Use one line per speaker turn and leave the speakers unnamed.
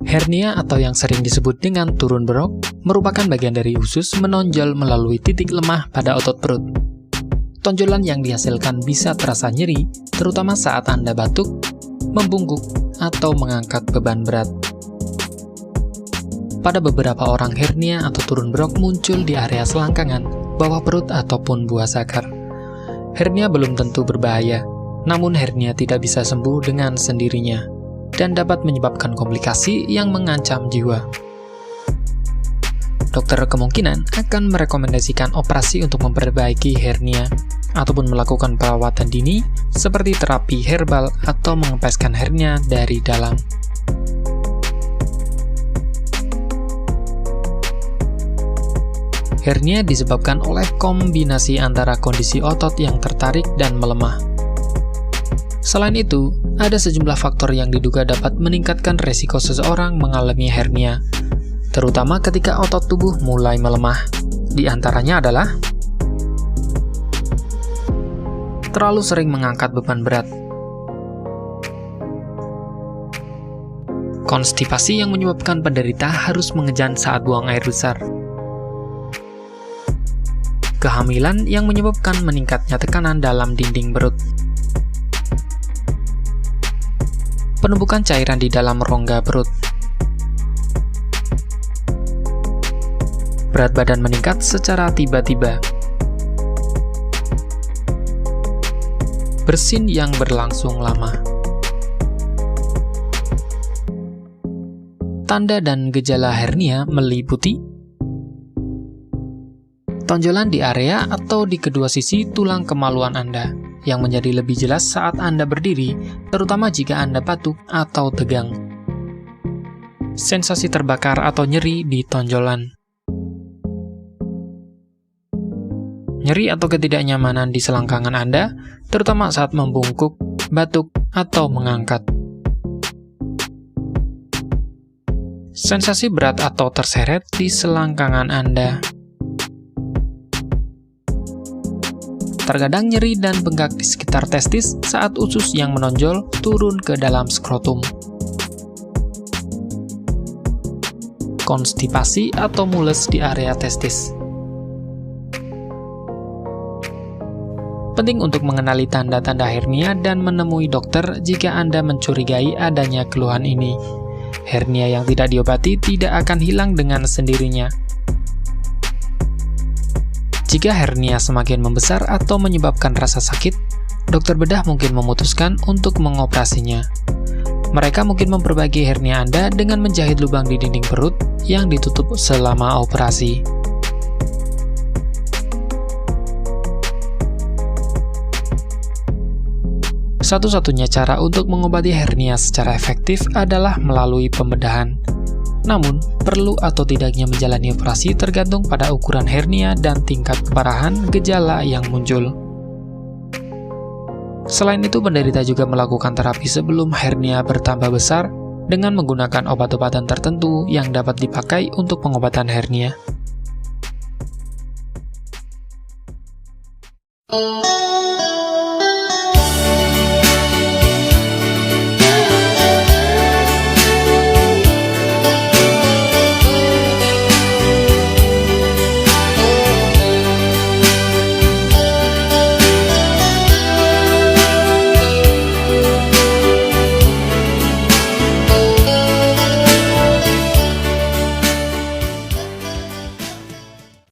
Hernia atau yang sering disebut dengan turun berok merupakan bagian dari usus menonjol melalui titik lemah pada otot perut. Tonjolan yang dihasilkan bisa terasa nyeri, terutama saat Anda batuk, membungkuk, atau mengangkat beban berat. Pada beberapa orang, hernia atau turun berok muncul di area selangkangan, bawah perut, ataupun buah zakar. Hernia belum tentu berbahaya, namun hernia tidak bisa sembuh dengan sendirinya dan dapat menyebabkan komplikasi yang mengancam jiwa. Dokter kemungkinan akan merekomendasikan operasi untuk memperbaiki hernia ataupun melakukan perawatan dini seperti terapi herbal atau mengempeskan hernia dari dalam. Hernia disebabkan oleh kombinasi antara kondisi otot yang tertarik dan melemah. Selain itu, ada sejumlah faktor yang diduga dapat meningkatkan resiko seseorang mengalami hernia, terutama ketika otot tubuh mulai melemah. Di antaranya adalah terlalu sering mengangkat beban berat, konstipasi yang menyebabkan penderita harus mengejan saat buang air besar, kehamilan yang menyebabkan meningkatnya tekanan dalam dinding perut, penumpukan cairan di dalam rongga perut, berat badan meningkat secara tiba-tiba, bersin yang berlangsung lama. Tanda dan gejala hernia meliputi tonjolan di area atau di kedua sisi tulang kemaluan Anda, yang menjadi lebih jelas saat Anda berdiri, terutama jika Anda batuk atau tegang. Sensasi terbakar atau nyeri di tonjolan. Nyeri atau ketidaknyamanan di selangkangan Anda, terutama saat membungkuk, batuk, atau mengangkat. Sensasi berat atau terseret di selangkangan Anda. Terkadang nyeri dan bengkak di sekitar testis saat usus yang menonjol turun ke dalam skrotum. Konstipasi atau mules di area testis. Penting untuk mengenali tanda-tanda hernia dan menemui dokter jika Anda mencurigai adanya keluhan ini. Hernia yang tidak diobati tidak akan hilang dengan sendirinya. Jika hernia semakin membesar atau menyebabkan rasa sakit, dokter bedah mungkin memutuskan untuk mengoperasinya. Mereka mungkin memperbaiki hernia Anda dengan menjahit lubang di dinding perut yang ditutup selama operasi. Satu-satunya cara untuk mengobati hernia secara efektif adalah melalui pembedahan. Namun, perlu atau tidaknya menjalani operasi tergantung pada ukuran hernia dan tingkat keparahan gejala yang muncul. Selain itu, penderita juga melakukan terapi sebelum hernia bertambah besar dengan menggunakan obat-obatan tertentu yang dapat dipakai untuk pengobatan hernia.